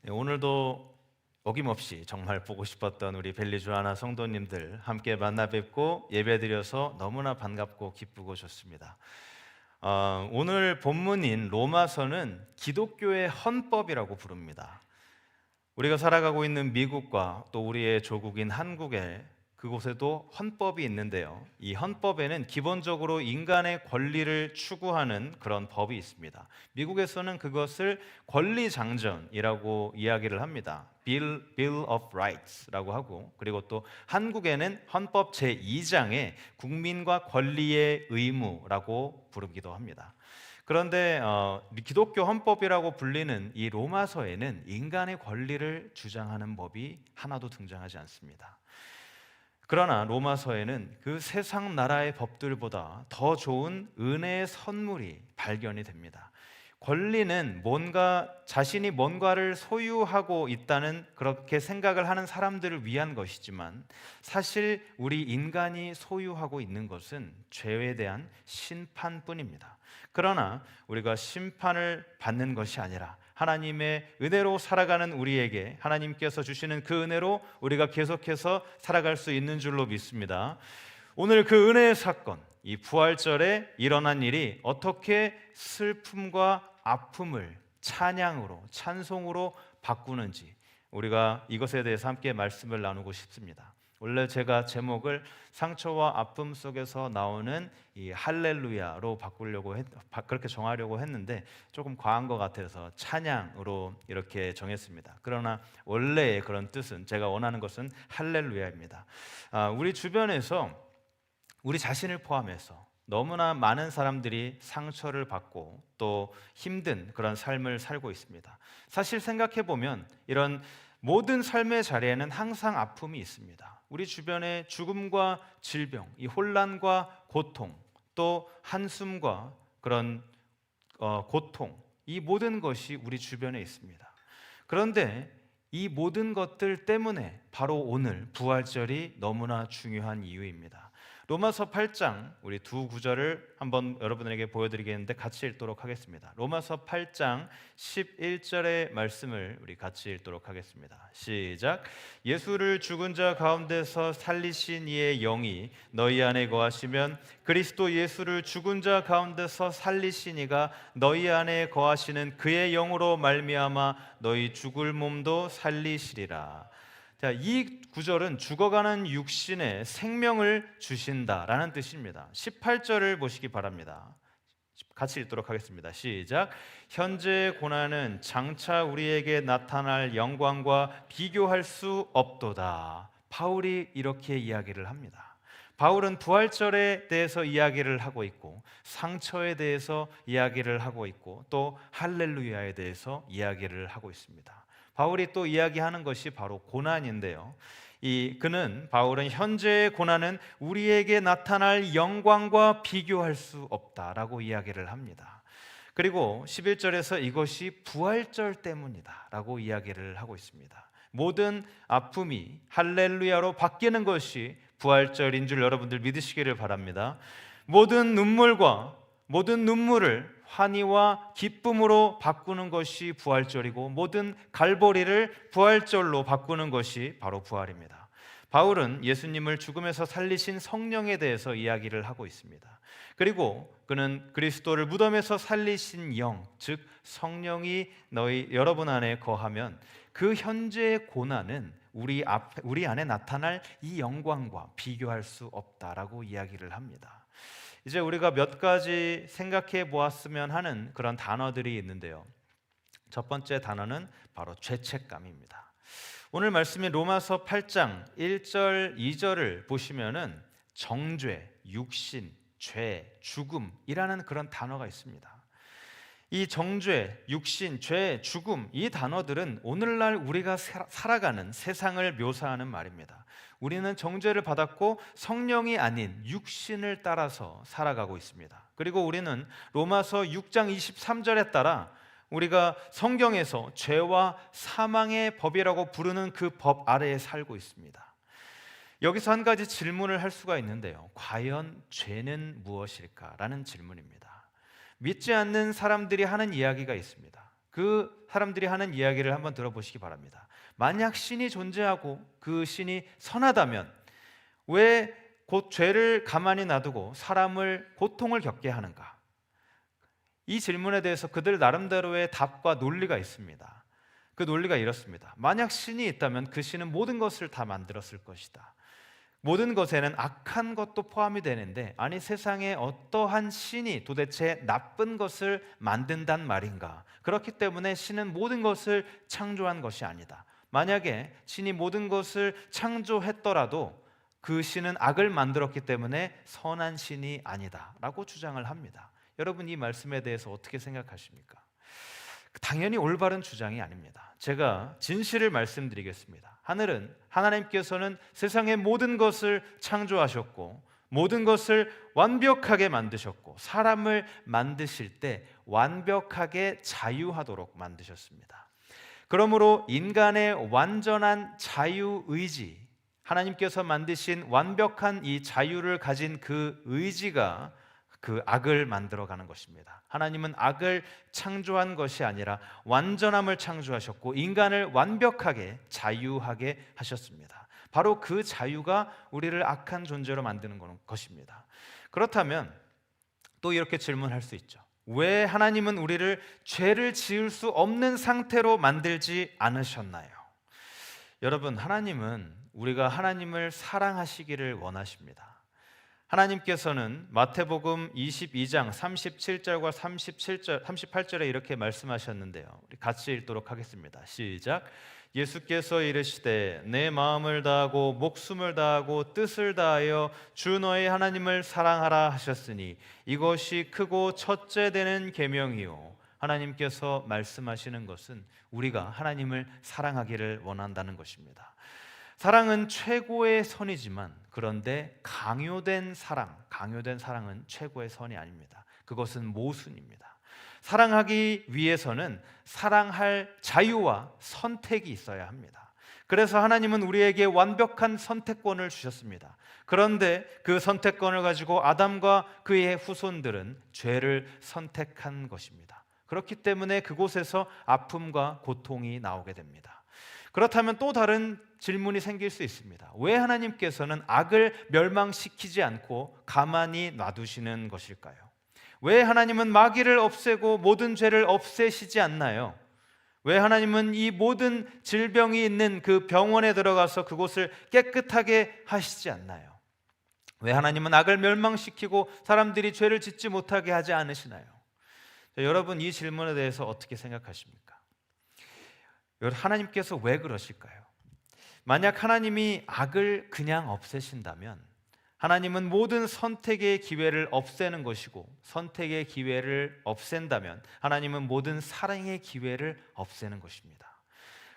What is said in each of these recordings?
네, 오늘도 어김없이 정말 보고 싶었던 우리 벨리주아나 성도님들 함께 만나 뵙고 예배드려서 너무나 반갑고 기쁘고 좋습니다. 오늘 본문인 로마서는 기독교의 헌법이라고 부릅니다. 우리가 살아가고 있는 미국과 또 우리의 조국인 한국에 그곳에도 헌법이 있는데요. 이 헌법에는 기본적으로 인간의 권리를 추구하는 그런 법이 있습니다. 미국에서는 그것을 권리장전이라고 이야기를 합니다. Bill of Rights라고 하고, 그리고 또 한국에는 헌법 제2장에 국민과 권리의 의무라고 부르기도 합니다. 그런데 기독교 헌법이라고 불리는 이 로마서에는 인간의 권리를 주장하는 법이 하나도 등장하지 않습니다. 그러나 로마서에는 그 세상 나라의 법들보다 더 좋은 은혜의 선물이 발견이 됩니다. 권리는 자신이 뭔가를 소유하고 있다는 그렇게 생각을 하는 사람들을 위한 것이지만, 사실 우리 인간이 소유하고 있는 것은 죄에 대한 심판뿐입니다. 그러나 우리가 심판을 받는 것이 아니라 하나님의 은혜로 살아가는 우리에게 하나님께서 주시는 그 은혜로 우리가 계속해서 살아갈 수 있는 줄로 믿습니다. 오늘 그 은혜의 사건, 이 부활절에 일어난 일이 어떻게 슬픔과 아픔을 찬양으로, 찬송으로 바꾸는지, 우리가 이것에 대해서 함께 말씀을 나누고 싶습니다. 원래 제가 제목을 상처와 아픔 속에서 나오는 이 할렐루야로 그렇게 정하려고 했는데 조금 과한 것 같아서 찬양으로 이렇게 정했습니다. 그러나 원래의 그런 뜻은, 제가 원하는 것은 할렐루야입니다. 우리 주변에서 우리 자신을 포함해서 너무나 많은 사람들이 상처를 받고 또 힘든 그런 삶을 살고 있습니다. 사실 생각해 보면 이런 모든 삶의 자리에는 항상 아픔이 있습니다. 우리 주변에 죽음과 질병, 이 혼란과 고통, 또 한숨과 그런 고통, 이 모든 것이 우리 주변에 있습니다. 그런데 이 모든 것들 때문에 바로 오늘 부활절이 너무나 중요한 이유입니다. 로마서 8장 우리 두 구절을 한번 여러분에게 보여드리겠는데 같이 읽도록 하겠습니다. 로마서 8장 11절의 말씀을 우리 같이 읽도록 하겠습니다. 시작. 예수를 죽은 자 가운데서 살리신 이의 영이 너희 안에 거하시면 그리스도 예수를 죽은 자 가운데서 살리신 이가 너희 안에 거하시는 그의 영으로 말미암아 너희 죽을 몸도 살리시리라. 자, 이 구절은 죽어가는 육신에 생명을 주신다라는 뜻입니다. 18절을 보시기 바랍니다. 같이 읽도록 하겠습니다. 시작. 현재의 고난은 장차 우리에게 나타날 영광과 비교할 수 없도다. 바울이 이렇게 이야기를 합니다. 바울은 부활절에 대해서 이야기를 하고 있고, 상처에 대해서 이야기를 하고 있고, 또 할렐루야에 대해서 이야기를 하고 있습니다. 바울이 또 이야기하는 것이 바로 고난인데요. 바울은 현재의 고난은 우리에게 나타날 영광과 비교할 수 없다라고 이야기를 합니다. 그리고 11절에서 이것이 부활절 때문이다 라고 이야기를 하고 있습니다. 모든 아픔이 할렐루야로 바뀌는 것이 부활절인 줄 여러분들 믿으시기를 바랍니다. 모든 눈물을 환희와 기쁨으로 바꾸는 것이 부활절이고, 모든 갈보리를 부활절로 바꾸는 것이 바로 부활입니다. 바울은 예수님을 죽음에서 살리신 성령에 대해서 이야기를 하고 있습니다. 그리고 그는 그리스도를 무덤에서 살리신 영, 즉 성령이 여러분 안에 거하면 그 현재의 고난은 우리 안에 나타날 이 영광과 비교할 수 없다라고 이야기를 합니다. 이제 우리가 몇 가지 생각해 보았으면 하는 그런 단어들이 있는데요. 첫 번째 단어는 바로 죄책감입니다. 오늘 말씀인 로마서 8장 1절, 2절을 보시면은 정죄, 육신, 죄, 죽음이라는 그런 단어가 있습니다. 이 정죄, 육신, 죄, 죽음, 이 단어들은 오늘날 우리가 살아가는 세상을 묘사하는 말입니다. 우리는 정죄를 받았고 성령이 아닌 육신을 따라서 살아가고 있습니다. 그리고 우리는 로마서 6장 23절에 따라 우리가 성경에서 죄와 사망의 법이라고 부르는 그 법 아래에 살고 있습니다. 여기서 한 가지 질문을 할 수가 있는데요. 과연 죄는 무엇일까라는 질문입니다. 믿지 않는 사람들이 하는 이야기가 있습니다. 그 사람들이 하는 이야기를 한번 들어보시기 바랍니다. 만약 신이 존재하고 그 신이 선하다면 왜 곧 죄를 가만히 놔두고 사람을 고통을 겪게 하는가? 이 질문에 대해서 그들 나름대로의 답과 논리가 있습니다. 그 논리가 이렇습니다. 만약 신이 있다면 그 신은 모든 것을 다 만들었을 것이다. 모든 것에는 악한 것도 포함이 되는데, 아니 세상에 어떠한 신이 도대체 나쁜 것을 만든단 말인가? 그렇기 때문에 신은 모든 것을 창조한 것이 아니다. 만약에 신이 모든 것을 창조했더라도 그 신은 악을 만들었기 때문에 선한 신이 아니다 라고 주장을 합니다. 여러분, 이 말씀에 대해서 어떻게 생각하십니까? 당연히 올바른 주장이 아닙니다. 제가 진실을 말씀드리겠습니다. 하나님께서는 세상의 모든 것을 창조하셨고 모든 것을 완벽하게 만드셨고 사람을 만드실 때 완벽하게 자유하도록 만드셨습니다. 그러므로 인간의 완전한 자유의지, 하나님께서 만드신 완벽한 이 자유를 가진 그 의지가 그 악을 만들어가는 것입니다. 하나님은 악을 창조한 것이 아니라 완전함을 창조하셨고 인간을 완벽하게 자유하게 하셨습니다. 바로 그 자유가 우리를 악한 존재로 만드는 것입니다. 그렇다면 또 이렇게 질문할 수 있죠. 왜 하나님은 우리를 죄를 지을 수 없는 상태로 만들지 않으셨나요? 여러분, 하나님은 우리가 하나님을 사랑하시기를 원하십니다. 하나님께서는 마태복음 22장 37절과 38절에 이렇게 말씀하셨는데요. 우리 같이 읽도록 하겠습니다. 시작. 예수께서 이르시되 내 마음을 다하고 목숨을 다하고 뜻을 다하여 주 너의 하나님을 사랑하라 하셨으니 이것이 크고 첫째 되는 계명이요. 하나님께서 말씀하시는 것은 우리가 하나님을 사랑하기를 원한다는 것입니다. 사랑은 최고의 선이지만 그런데 강요된 사랑은 최고의 선이 아닙니다. 그것은 모순입니다. 사랑하기 위해서는 사랑할 자유와 선택이 있어야 합니다. 그래서 하나님은 우리에게 완벽한 선택권을 주셨습니다. 그런데 그 선택권을 가지고 아담과 그의 후손들은 죄를 선택한 것입니다. 그렇기 때문에 그곳에서 아픔과 고통이 나오게 됩니다. 그렇다면 또 다른 질문이 생길 수 있습니다. 왜 하나님께서는 악을 멸망시키지 않고 가만히 놔두시는 것일까요? 왜 하나님은 마귀를 없애고 모든 죄를 없애시지 않나요? 왜 하나님은 이 모든 질병이 있는 그 병원에 들어가서 그곳을 깨끗하게 하시지 않나요? 왜 하나님은 악을 멸망시키고 사람들이 죄를 짓지 못하게 하지 않으시나요? 여러분, 이 질문에 대해서 어떻게 생각하십니까? 하나님께서 왜 그러실까요? 만약 하나님이 악을 그냥 없애신다면 하나님은 모든 선택의 기회를 없애는 것이고 선택의 기회를 없앤다면 하나님은 모든 사랑의 기회를 없애는 것입니다.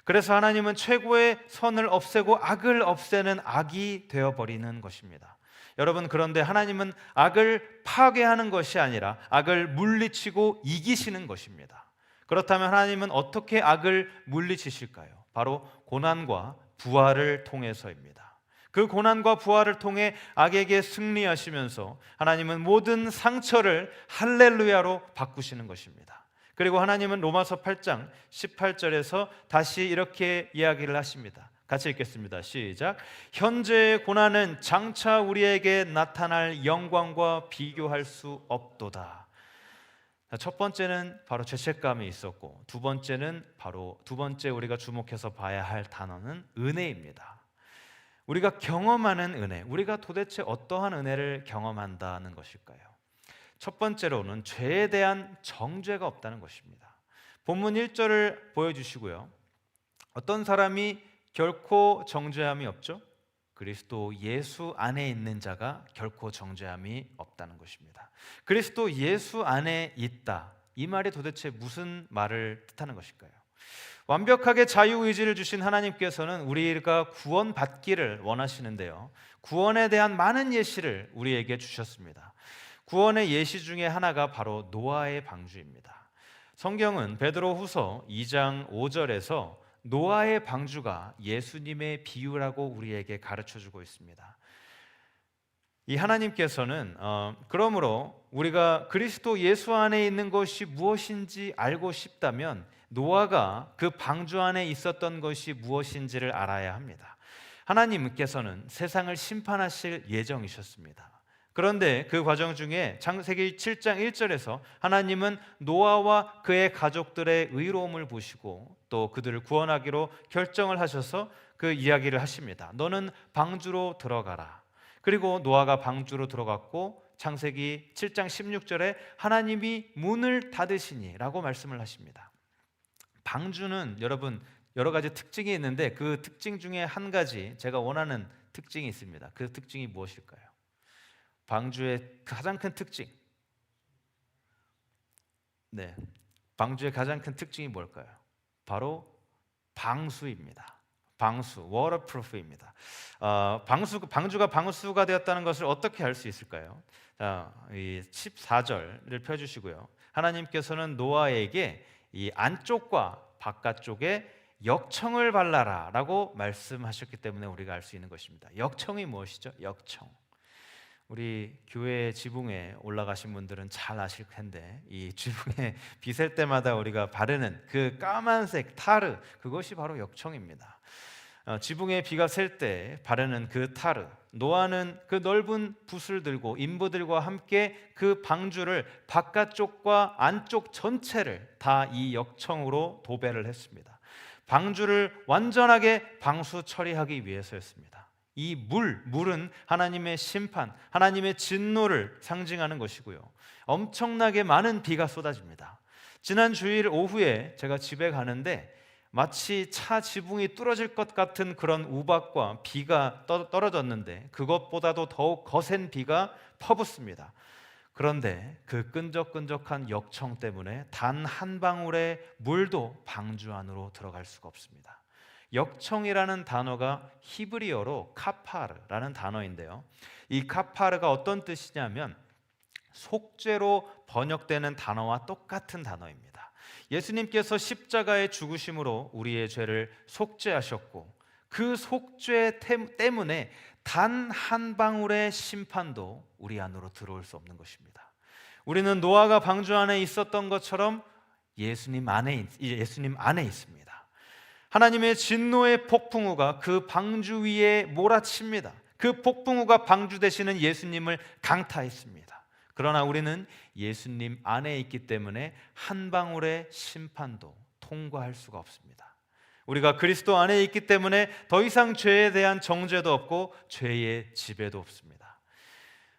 그래서 하나님은 최고의 선을 없애고 악을 없애는 악이 되어버리는 것입니다. 여러분, 그런데 하나님은 악을 파괴하는 것이 아니라 악을 물리치고 이기시는 것입니다. 그렇다면 하나님은 어떻게 악을 물리치실까요? 바로 고난과 부활을 통해서입니다. 그 고난과 부활을 통해 악에게 승리하시면서 하나님은 모든 상처를 할렐루야로 바꾸시는 것입니다. 그리고 하나님은 로마서 8장 18절에서 다시 이렇게 이야기를 하십니다. 같이 읽겠습니다. 시작. 현재의 고난은 장차 우리에게 나타날 영광과 비교할 수 없도다. 첫 번째는 바로 죄책감이 있었고 두 번째 우리가 주목해서 봐야 할 단어는 은혜입니다. 우리가 경험하는 은혜, 우리가 도대체 어떠한 은혜를 경험한다는 것일까요? 첫 번째로는 죄에 대한 정죄가 없다는 것입니다. 본문 1절을 보여주시고요. 어떤 사람이 결코 정죄함이 없죠? 그리스도 예수 안에 있는 자가 결코 정죄함이 없다는 것입니다. 그리스도 예수 안에 있다, 이 말이 도대체 무슨 말을 뜻하는 것일까요? 완벽하게 자유의지를 주신 하나님께서는 우리가 구원받기를 원하시는데요, 구원에 대한 많은 예시를 우리에게 주셨습니다. 구원의 예시 중에 하나가 바로 노아의 방주입니다. 성경은 베드로후서 2장 5절에서 노아의 방주가 예수님의 비유라고 우리에게 가르쳐주고 있습니다. 이 하나님께서는 그러므로 우리가 그리스도 예수 안에 있는 것이 무엇인지 알고 싶다면 노아가 그 방주 안에 있었던 것이 무엇인지를 알아야 합니다. 하나님께서는 세상을 심판하실 예정이셨습니다. 그런데 그 과정 중에 창세기 7장 1절에서 하나님은 노아와 그의 가족들의 의로움을 보시고 또 그들을 구원하기로 결정을 하셔서 그 이야기를 하십니다. 너는 방주로 들어가라. 그리고 노아가 방주로 들어갔고 창세기 7장 16절에 하나님이 문을 닫으시니 라고 말씀을 하십니다. 방주는 여러분 여러 가지 특징이 있는데 그 특징 중에 한 가지 제가 원하는 특징이 있습니다. 그 특징이 무엇일까요? 방주의 가장 큰 특징. 네, 방주의 가장 큰 특징이 뭘까요? 바로 방수입니다. 방수, waterproof입니다. 방주가 방수가 되었다는 것을 어떻게 알 수 있을까요? 이 14절을 펴주시고요. 하나님께서는 노아에게 이 안쪽과 바깥쪽에 역청을 발라라라고 말씀하셨기 때문에 우리가 알 수 있는 것입니다. 역청이 무엇이죠? 역청. 우리 교회 지붕에 올라가신 분들은 잘 아실 텐데 이 지붕에 비셀 때마다 우리가 바르는 그 까만색 타르, 그것이 바로 역청입니다. 지붕에 비가 셀 때 바르는 그 타르, 노아는 그 넓은 붓을 들고 인부들과 함께 그 방주를 바깥쪽과 안쪽 전체를 다 이 역청으로 도배를 했습니다. 방주를 완전하게 방수 처리하기 위해서였습니다. 이 물은 하나님의 심판, 하나님의 진노를 상징하는 것이고요. 엄청나게 많은 비가 쏟아집니다. 지난 주일 오후에 제가 집에 가는데 마치 차 지붕이 뚫어질 것 같은 그런 우박과 비가 떨어졌는데 그것보다도 더욱 거센 비가 퍼붓습니다. 그런데 그 끈적끈적한 역청 때문에 단 한 방울의 물도 방주 안으로 들어갈 수가 없습니다. 역청이라는 단어가 히브리어로 카파르라는 단어인데요. 이 카파르가 어떤 뜻이냐면 속죄로 번역되는 단어와 똑같은 단어입니다. 예수님께서 십자가의 죽으심으로 우리의 죄를 속죄하셨고 그 속죄 때문에 단 한 방울의 심판도 우리 안으로 들어올 수 없는 것입니다. 우리는 노아가 방주 안에 있었던 것처럼 예수님 안에 있습니다. 하나님의 진노의 폭풍우가 그 방주 위에 몰아칩니다. 그 폭풍우가 방주 되시는 예수님을 강타했습니다. 그러나 우리는 예수님 안에 있기 때문에 한 방울의 심판도 통과할 수가 없습니다. 우리가 그리스도 안에 있기 때문에 더 이상 죄에 대한 정죄도 없고 죄의 지배도 없습니다.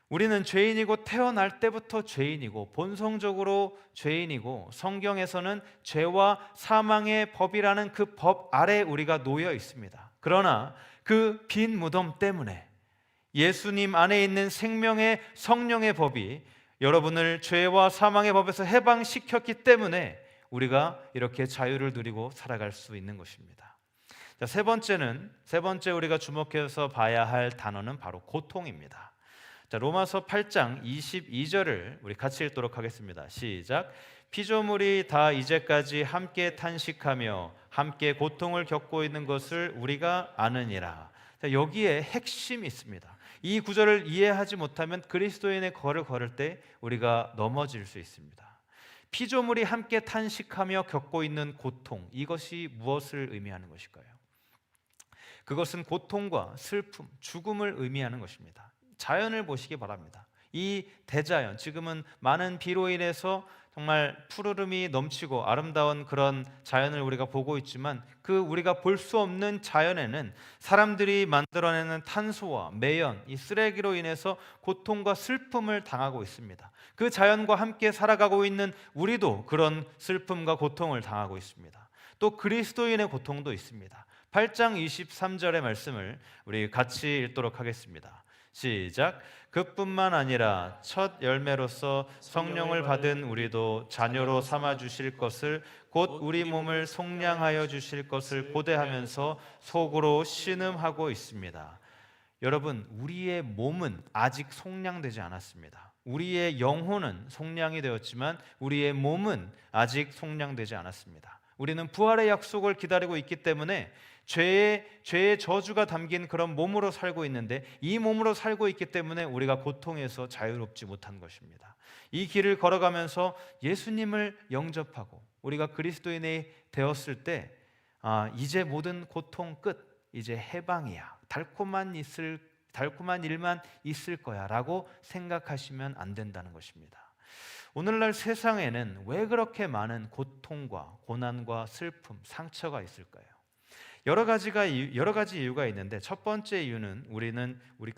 우리는 죄인이고 태어날 때부터 죄인이고 본성적으로 죄인이고 성경에서는 죄와 사망의 법이라는 그 법 아래 우리가 놓여 있습니다. 그러나 그 빈 무덤 때문에 예수님 안에 있는 생명의 성령의 법이 여러분을 죄와 사망의 법에서 해방시켰기 때문에 우리가 이렇게 자유를 누리고 살아갈 수 있는 것입니다. 자, 세 번째 우리가 주목해서 봐야 할 단어는 바로 고통입니다. 자, 로마서 8장 22절을 우리 같이 읽도록 하겠습니다. 시작. 피조물이 다 이제까지 함께 탄식하며 함께 고통을 겪고 있는 것을 우리가 아느니라. 자, 여기에 핵심이 있습니다. 이 구절을 이해하지 못하면 그리스도인의 걸을 걸을 때 우리가 넘어질 수 있습니다. 피조물이 함께 탄식하며 겪고 있는 고통, 이것이 무엇을 의미하는 것일까요? 그것은 고통과 슬픔, 죽음을 의미하는 것입니다. 자연을 보시기 바랍니다. 이 대자연, 지금은 많은 비로 인해서 정말 푸르름이 넘치고 아름다운 그런 자연을 우리가 보고 있지만 그 우리가 볼 수 없는 자연에는 사람들이 만들어내는 탄소와 매연, 이 쓰레기로 인해서 고통과 슬픔을 당하고 있습니다. 그 자연과 함께 살아가고 있는 우리도 그런 슬픔과 고통을 당하고 있습니다. 또 그리스도인의 고통도 있습니다. 8장 23절의 말씀을 우리 같이 읽도록 하겠습니다. 시작. 그뿐만 아니라 첫 열매로서 성령을 받은 우리도 자녀로 삼아 주실 것을 곧 우리 몸을 속량하여 주실 것을 고대하면서 속으로 신음하고 있습니다. 여러분, 우리의 몸은 아직 속량되지 않았습니다. 우리의 영혼은 속량이 되었지만 우리의 몸은 아직 속량되지 않았습니다. 우리는 부활의 약속을 기다리고 있기 때문에 죄의 저주가 담긴 그런 몸으로 살고 있는데, 이 몸으로 살고 있기 때문에 우리가 고통에서 자유롭지 못한 것입니다. 이 길을 걸어가면서 예수님을 영접하고 우리가 그리스도인이 되었을 때 이제 모든 고통 끝, 이제 해방이야, 달콤한 일만 있을 거야 라고 생각하시면 안 된다는 것입니다. 오늘날 세상에는 왜 그렇게 많은 고통과 고난과 슬픔, 상처가 있을까요? 여러 가지 이유가 있는데, 첫 번째 이유는 우리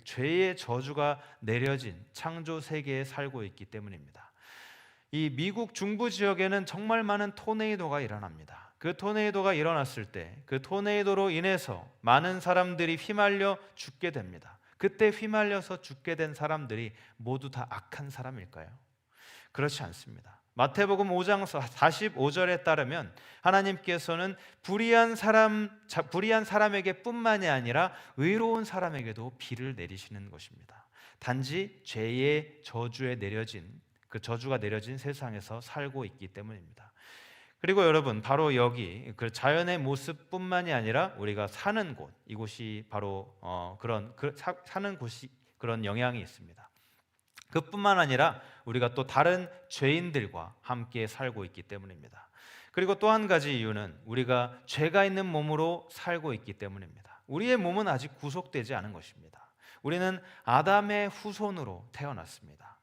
죄의 저주가 내려진 창조 세계에 살고 있기 때문입니다. 이 미국 중부 지역에는 정말 많은 토네이도가 일어납니다. 그 토네이도가 일어났을 때 그 토네이도로 인해서 많은 사람들이 휘말려 죽게 됩니다. 그때 휘말려서 죽게 된 사람들이 모두 다 악한 사람일까요? 그렇지 않습니다. 마태복음 5장 45절에 따르면 하나님께서는 불의한 사람에게 뿐만이 아니라 의로운 사람에게도 비를 내리시는 것입니다. 단지 죄의 그 저주가 내려진 세상에서 살고 있기 때문입니다. 그리고 여러분, 바로 여기 그 자연의 모습뿐만이 아니라 우리가 사는 곳, 이곳이 바로 사는 곳이 그런 영향이 있습니다. 그뿐만 아니라 우리가 또 다른 죄인들과 함께 살고 있기 때문입니다. 그리고 또 한 가지 이유는 우리가 죄가 있는 몸으로 살고 있기 때문입니다. 우리의 몸은 아직 구속되지 않은 것입니다. 우리는 아담의 후손으로 태어났습니다.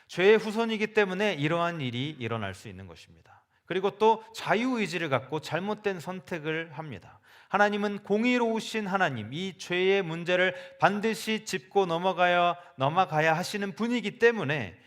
죄의 후손이기 때문에 이러한 일이 일어날 수 있는 것입니다. 그리고 또 자유의지를 갖고 잘못된 선택을 합니다. 하나님은 공의로우신 하나님, 이 죄의 문제를 반드시 짚고 넘어가야 하시는 분이기 때문에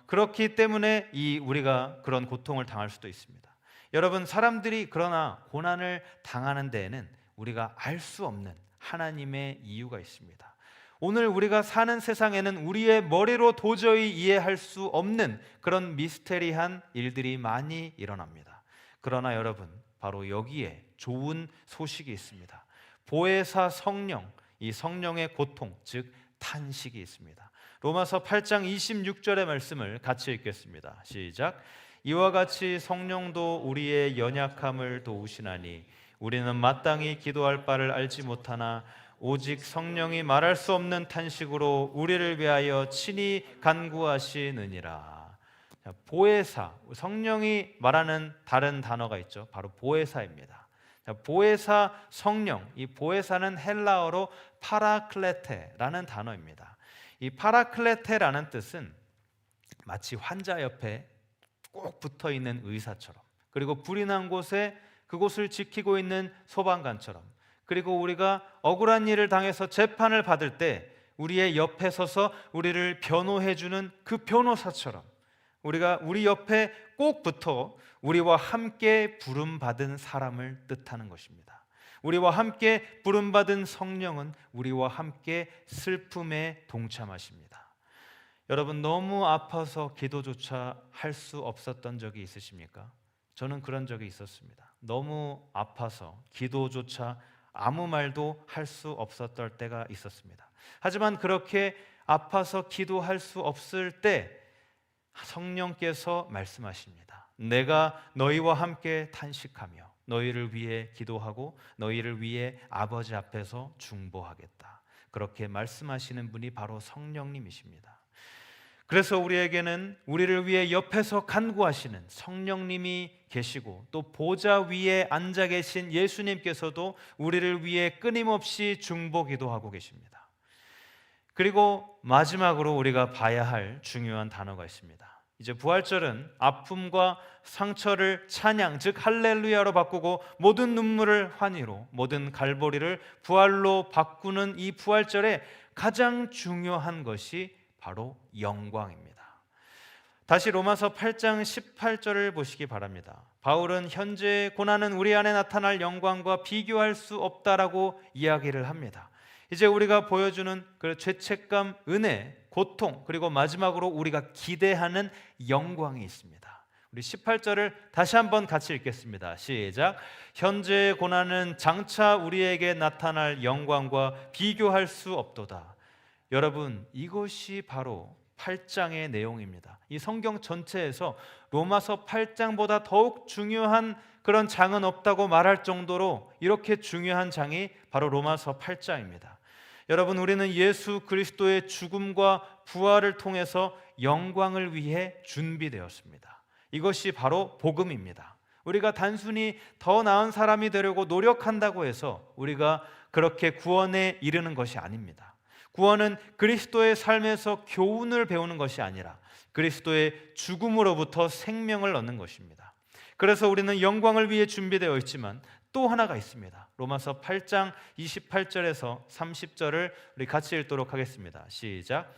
그렇기 때문에 우리가 그런 고통을 당할 수도 있습니다. 여러분, 사람들이 그러나 고난을 당하는 데에는 우리가 알 수 없는 하나님의 이유가 있습니다. 오늘 우리가 사는 세상에는 우리의 머리로 도저히 이해할 수 없는 그런 미스테리한 일들이 많이 일어납니다. 그러나 여러분, 바로 여기에 좋은 소식이 있습니다. 보혜사 성령, 이 성령의 고통, 즉 탄식이 있습니다. 로마서 8장 26절의 말씀을 같이 읽겠습니다. 시작. 이와 같이 성령도 우리의 연약함을 도우시나니 우리는 마땅히 기도할 바를 알지 못하나 오직 성령이 말할 수 없는 탄식으로 우리를 위하여 친히 간구하시느니라. 보혜사, 성령이 말하는 다른 단어가 있죠. 바로 보혜사입니다. 보혜사 성령, 이 보혜사는 헬라어로 파라클레테라는 단어입니다. 이 파라클레테라는 뜻은 마치 환자 옆에 꼭 붙어 있는 의사처럼, 그리고 불이 난 곳에 그곳을 지키고 있는 소방관처럼, 그리고 우리가 억울한 일을 당해서 재판을 받을 때 우리의 옆에 서서 우리를 변호해주는 그 변호사처럼 우리 옆에 꼭 붙어 우리와 함께 부름받은 사람을 뜻하는 것입니다. 우리와 함께 부름받은 성령은 우리와 함께 슬픔에 동참하십니다. 여러분, 너무 아파서 기도조차 할 수 없었던 적이 있으십니까? 저는 그런 적이 있었습니다. 너무 아파서 기도조차 아무 말도 할 수 없었던 때가 있었습니다. 하지만 그렇게 아파서 기도할 수 없을 때 성령께서 말씀하십니다. 내가 너희와 함께 탄식하며 너희를 위해 기도하고 너희를 위해 아버지 앞에서 중보하겠다. 그렇게 말씀하시는 분이 바로 성령님이십니다. 그래서 우리에게는 우리를 위해 옆에서 간구하시는 성령님이 계시고, 또 보좌 위에 앉아 계신 예수님께서도 우리를 위해 끊임없이 중보기도하고 계십니다. 그리고 마지막으로 우리가 봐야 할 중요한 단어가 있습니다. 이제 부활절은 아픔과 상처를 찬양, 즉 할렐루야로 바꾸고 모든 눈물을 환희로, 모든 갈보리를 부활로 바꾸는 이 부활절에 가장 중요한 것이 바로 영광입니다. 다시 로마서 8장 18절을 보시기 바랍니다. 바울은 현재 고난은 우리 안에 나타날 영광과 비교할 수 없다라고 이야기를 합니다. 이제 우리가 보여주는 그 죄책감, 은혜, 고통, 그리고 마지막으로 우리가 기대하는 영광이 있습니다. 우리 18절을 다시 한번 같이 읽겠습니다. 시작. 현재의 고난은 장차 우리에게 나타날 영광과 비교할 수 없도다. 여러분, 이것이 바로 8장의 내용입니다. 이 성경 전체에서 로마서 8장보다 더욱 중요한 그런 장은 없다고 말할 정도로 이렇게 중요한 장이 바로 로마서 8장입니다. 여러분, 우리는 예수 그리스도의 죽음과 부활을 통해서 영광을 위해 준비되었습니다. 이것이 바로 복음입니다. 우리가 단순히 더 나은 사람이 되려고 노력한다고 해서 우리가 그렇게 구원에 이르는 것이 아닙니다. 구원은 그리스도의 삶에서 교훈을 배우는 것이 아니라 그리스도의 죽음으로부터 생명을 얻는 것입니다. 그래서 우리는 영광을 위해 준비되어 있지만 또 하나가 있습니다. 로마서 8장 28절에서 30절을 우리 같이 읽도록 하겠습니다. 시작.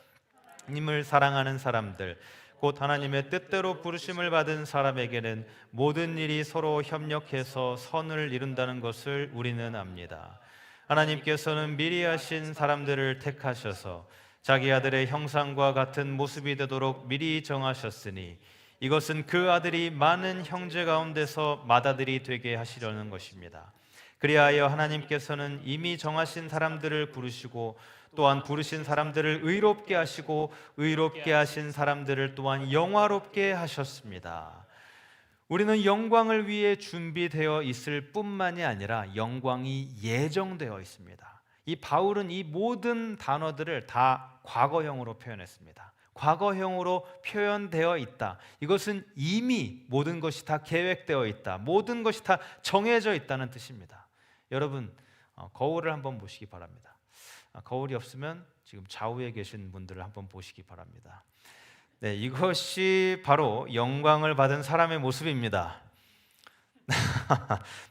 하나님을 사랑하는 사람들, 곧 하나님의 뜻대로 부르심을 받은 사람에게는 모든 일이 서로 협력해서 선을 이룬다는 것을 우리는 압니다. 하나님께서는 미리 하신 사람들을 택하셔서 자기 아들의 형상과 같은 모습이 되도록 미리 정하셨으니 이것은 그 아들이 많은 형제 가운데서 맏아들이 되게 하시려는 것입니다. 그리하여 하나님께서는 이미 정하신 사람들을 부르시고 또한 부르신 사람들을 의롭게 하시고 의롭게 하신 사람들을 또한 영화롭게 하셨습니다. 우리는 영광을 위해 준비되어 있을 뿐만이 아니라 영광이 예정되어 있습니다. 이 바울은 이 모든 단어들을 다 과거형으로 표현했습니다. 과거형으로 표현되어 있다. 이것은 이미 모든 것이 다 계획되어 있다. 모든 것이 다 정해져 있다는 뜻입니다. 여러분, 거울을 한번 보시기 바랍니다. 거울이 없으면 지금 좌우에 계신 분들을 한번 보시기 바랍니다. 네, 이것이 바로 영광을 받은 사람의 모습입니다.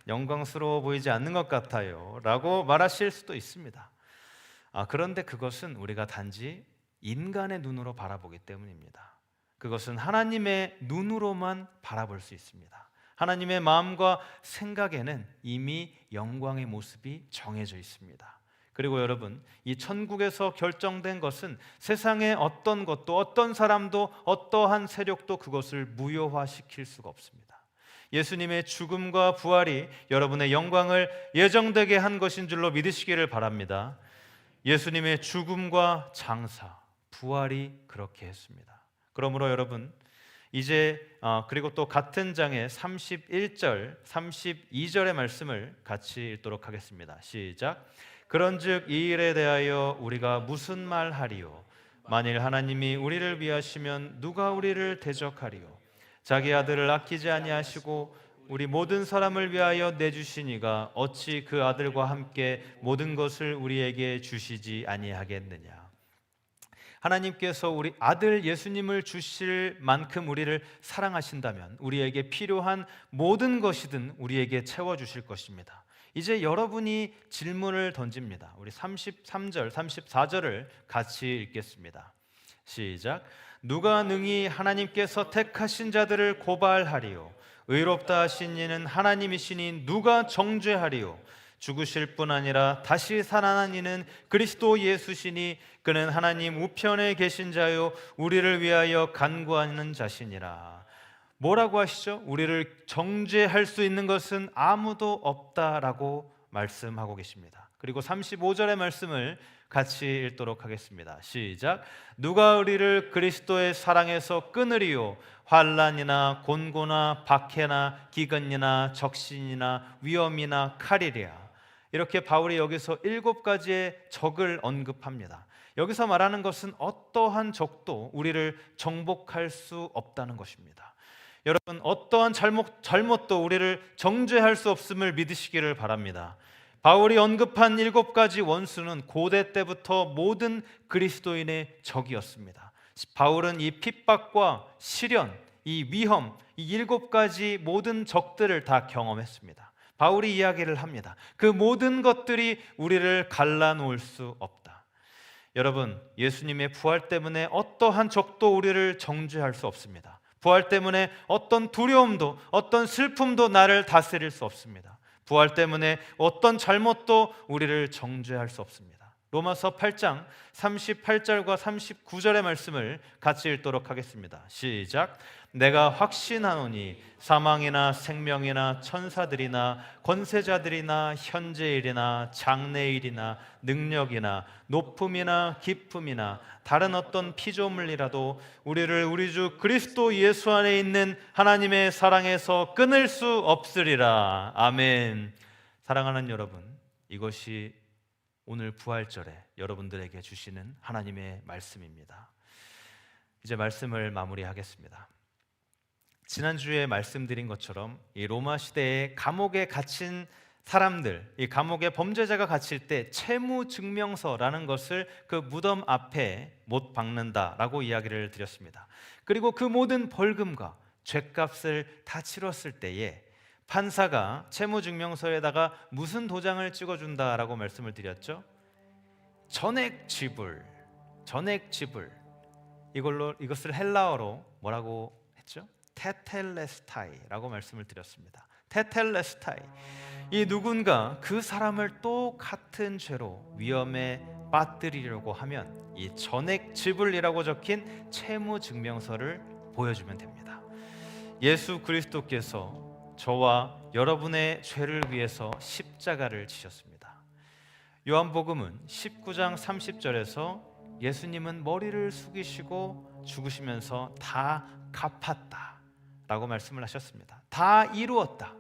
영광스러워 보이지 않는 것 같아요 라고 말하실 수도 있습니다. 그런데 그것은 우리가 단지 인간의 눈으로 바라보기 때문입니다. 그것은 하나님의 눈으로만 바라볼 수 있습니다. 하나님의 마음과 생각에는 이미 영광의 모습이 정해져 있습니다. 그리고 여러분, 이 천국에서 결정된 것은 세상의 어떤 것도 어떤 사람도 어떠한 세력도 그것을 무효화시킬 수가 없습니다. 예수님의 죽음과 부활이 여러분의 영광을 예정되게 한 것인 줄로 믿으시기를 바랍니다. 예수님의 죽음과 장사, 부활이 그렇게 했습니다. 그러므로 여러분, 이제 그리고 또 같은 장의 31절, 32절의 말씀을 같이 읽도록 하겠습니다. 시작. 그런즉 이 일에 대하여 우리가 무슨 말하리요? 만일 하나님이 우리를 위하시면 누가 우리를 대적하리요? 자기 아들을 아끼지 아니하시고 우리 모든 사람을 위하여 내주시니가 어찌 그 아들과 함께 모든 것을 우리에게 주시지 아니하겠느냐? 하나님께서 우리 아들 예수님을 주실 만큼 우리를 사랑하신다면 우리에게 필요한 모든 것이든 우리에게 채워주실 것입니다. 이제 여러분이 질문을 던집니다. 우리 33절, 34절을 같이 읽겠습니다. 시작. 누가 능히 하나님께서 택하신 자들을 고발하리요? 의롭다 하신 이는 하나님이시니 누가 정죄하리요? 죽으실 뿐 아니라 다시 살아난 이는 그리스도 예수시니 그는 하나님 우편에 계신 자요 우리를 위하여 간구하는 자시니라. 뭐라고 하시죠? 우리를 정죄할 수 있는 것은 아무도 없다라고 말씀하고 계십니다. 그리고 35절의 말씀을 같이 읽도록 하겠습니다. 시작. 누가 우리를 그리스도의 사랑에서 끊으리요? 환난이나 곤고나 박해나 기근이나 적신이나 위험이나 칼이랴. 이렇게 바울이 여기서 7가지의 적을 언급합니다. 여기서 말하는 것은 어떠한 적도 우리를 정복할 수 없다는 것입니다. 여러분, 어떠한 잘못도 우리를 정죄할 수 없음을 믿으시기를 바랍니다. 바울이 언급한 7가지 원수는 고대 때부터 모든 그리스도인의 적이었습니다. 바울은 이 핍박과 시련, 이 위험, 이 7가지 모든 적들을 다 경험했습니다. 바울이 이야기를 합니다. 그 모든 것들이 우리를 갈라놓을 수 없다. 여러분, 예수님의 부활 때문에 어떠한 적도 우리를 정죄할 수 없습니다. 부활 때문에 어떤 두려움도 어떤 슬픔도 나를 다스릴 수 없습니다. 부활 때문에 어떤 잘못도 우리를 정죄할 수 없습니다. 로마서 8장 38절과 39절의 말씀을 같이 읽도록 하겠습니다. 시작. 내가 확신하노니 사망이나 생명이나 천사들이나 권세자들이나 현재일이나 장래일이나 능력이나 높음이나 깊음이나 다른 어떤 피조물이라도 우리를 우리 주 그리스도 예수 안에 있는 하나님의 사랑에서 끊을 수 없으리라. 아멘. 사랑하는 여러분, 이것이 오늘 부활절에 여러분들에게 주시는 하나님의 말씀입니다. 이제 말씀을 마무리하겠습니다. 지난주에 말씀드린 것처럼 이 로마 시대에 감옥에 갇힌 사람들, 이 감옥에 범죄자가 갇힐 때 채무증명서라는 것을 그 무덤 앞에 못 박는다라고 이야기를 드렸습니다. 그리고 그 모든 벌금과 죗값을 다 치렀을 때에 판사가 채무증명서에다가 무슨 도장을 찍어준다라고 말씀을 드렸죠? 전액지불. 이것을 헬라어로 뭐라고 했죠? 테텔레스타이라고 말씀을 드렸습니다. 테텔레스타이. 이 누군가 그 사람을 똑같은 죄로 위험에 빠뜨리려고 하면 이 전액지불이라고 적힌 채무증명서를 보여주면 됩니다. 예수 그리스도께서 저와 여러분의 죄를 위해서 십자가를 지셨습니다. 요한복음은 19장 30절에서 예수님은 머리를 숙이시고 죽으시면서 다 갚았다 라고 말씀을 하셨습니다. 다 이루었다.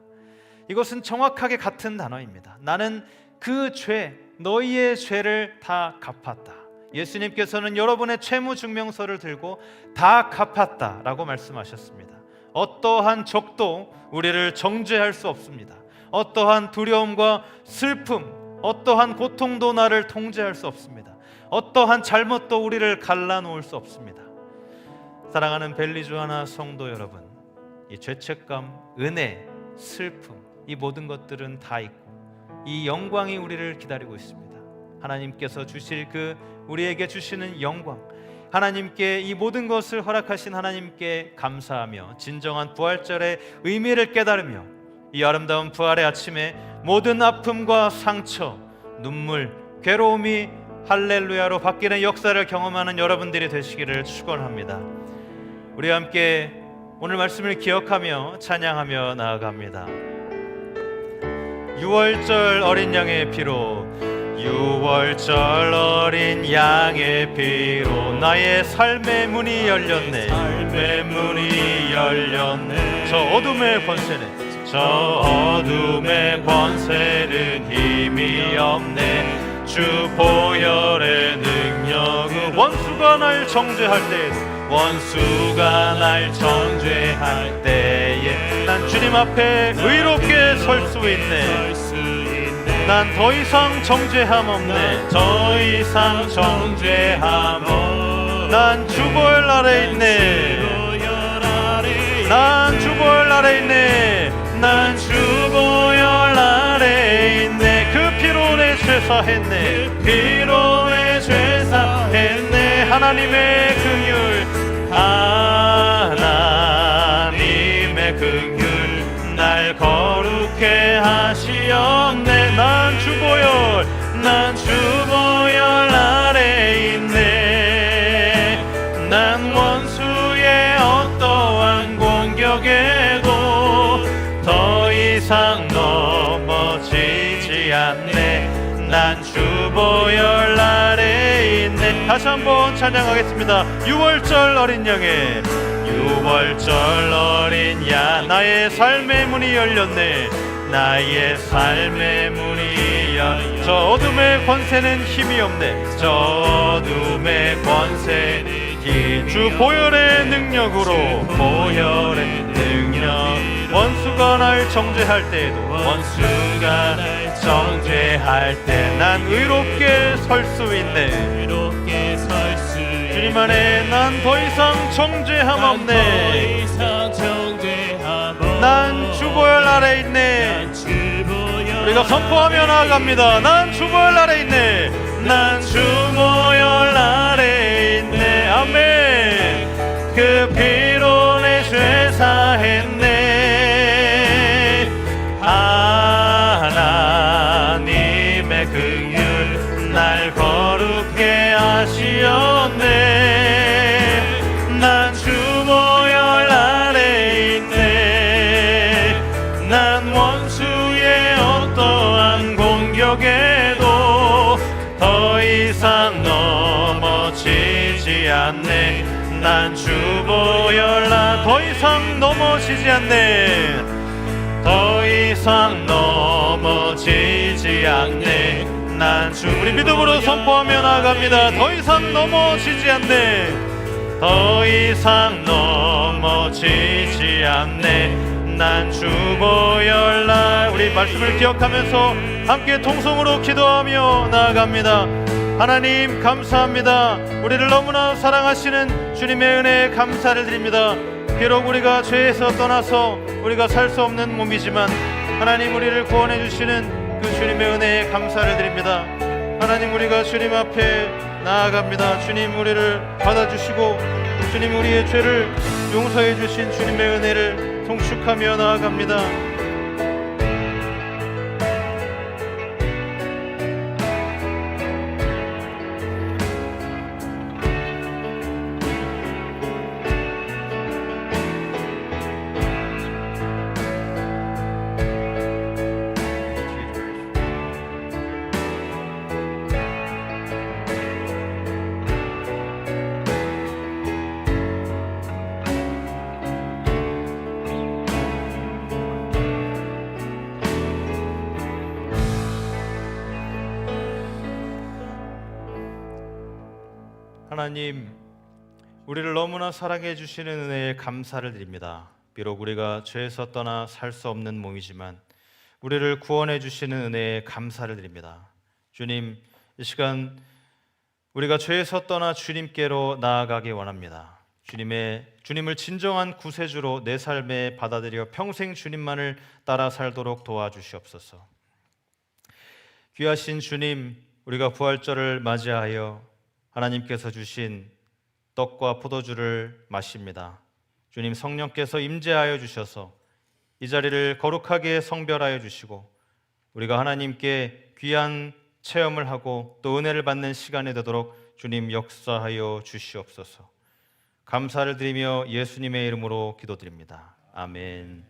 이것은 정확하게 같은 단어입니다. 나는 그 죄, 너희의 죄를 다 갚았다. 예수님께서는 여러분의 채무증명서를 들고 다 갚았다 라고 말씀하셨습니다. 어떠한 적도 우리를 정죄할 수 없습니다. 어떠한 두려움과 슬픔, 어떠한 고통도 나를 통제할 수 없습니다. 어떠한 잘못도 우리를 갈라놓을 수 없습니다. 사랑하는 벨리주아나 성도 여러분, 이 죄책감, 은혜, 슬픔, 이 모든 것들은 다 있고 이 영광이 우리를 기다리고 있습니다. 하나님께서 주실 우리에게 주시는 영광, 하나님께 이 모든 것을 허락하신 하나님께 감사하며 진정한 부활절의 의미를 깨달으며 이 아름다운 부활의 아침에 모든 아픔과 상처, 눈물, 괴로움이 할렐루야로 바뀌는 역사를 경험하는 여러분들이 되시기를 축원합니다. 우리 함께 오늘 말씀을 기억하며 찬양하며 나아갑니다. 6월절 어린 양의 피로, 6월절 어린 양의 피로 나의 삶의 문이 열렸네. 삶의 문이 열렸네. 저 어둠의 권세는, 저 어둠의 권세는 힘이 없네. 주 보혈의 능력은 원수가 날 정죄할 때, 원수가 날 정죄할 때에 난 주님 앞에 의롭게 설 수 있네. 난 더 이상 정죄함 없네. 더 이상 정죄함 없네. 난 주보혈 아래 있네. 난 주보혈 아래 있네. 난 주보혈 아래 있네. 그 피로 내 죄 사했네. 피로 내 죄 사했네. 하나님의 긍휼, 하나님의 긍휼 날 거룩해 하시옵네. 난 주보혈, 난 주보혈 아래 있네. 난 원수의 어떠한 공격에도 더 이상 넘어지지 않네. 난 주보혈 아래 있네. 다시 한번 찬양하겠습니다. 6월절 어린 양의, 6월절 어린 양 나의 삶의 문이 열렸네. 나의 삶의 문이 열렸네. 저 어둠의 권세는 힘이 없네. 저 어둠의 권세는 주 보혈의 능력으로, 보혈의 능력. 원수가 날 정죄할 때에도, 원수가 날 정죄할 때 난 의롭게 설 수 있네. 주님 안에 난 더 이상 정죄함 없네. 난 주보혈 아래 있네. 우리가 선포하며 나아갑니다. 난 주보혈 아래 있네. 난 주보혈 아래 있네. 아멘. 그 피로 내 죄 사했네. 하나님의 긍휼 날 걸 난 원수의 어떠한 공격에도 더 이상 넘어지지 않네. 난 주 보혈라 더 이상 넘어지지 않네. 더 이상 넘어지지 않네. 난 주 우리 믿음으로 선포하며 나아갑니다. 더 이상 넘어지지 않네. 더 이상 넘어지지 않네. 난 주 보혈라. 우리 말씀을 기억하면서 함께 통성으로 기도하며 나아갑니다. 하나님 감사합니다. 우리를 너무나 사랑하시는 주님의 은혜에 감사를 드립니다. 비록 우리가 죄에서 떠나서 우리가 살 수 없는 몸이지만 하나님 우리를 구원해 주시는 그 주님의 은혜에 감사를 드립니다. 하나님 우리가 주님 앞에 나아갑니다. 주님 우리를 받아주시고 주님 우리의 죄를 용서해 주신 주님의 은혜를 송축하며 나아갑니다. 하나님, 우리를 너무나 사랑해 주시는 은혜에 감사를 드립니다. 비록 우리가 죄에서 떠나 살 수 없는 몸이지만 우리를 구원해 주시는 은혜에 감사를 드립니다. 주님, 이 시간 우리가 죄에서 떠나 주님께로 나아가기 원합니다. 주님을 진정한 구세주로 내 삶에 받아들여 평생 주님만을 따라 살도록 도와주시옵소서. 귀하신 주님, 우리가 부활절을 맞이하여 하나님께서 주신 떡과 포도주를 마십니다. 주님 성령께서 임재하여 주셔서 이 자리를 거룩하게 성별하여 주시고 우리가 하나님께 귀한 체험을 하고 또 은혜를 받는 시간이 되도록 주님 역사하여 주시옵소서. 감사를 드리며 예수님의 이름으로 기도드립니다. 아멘.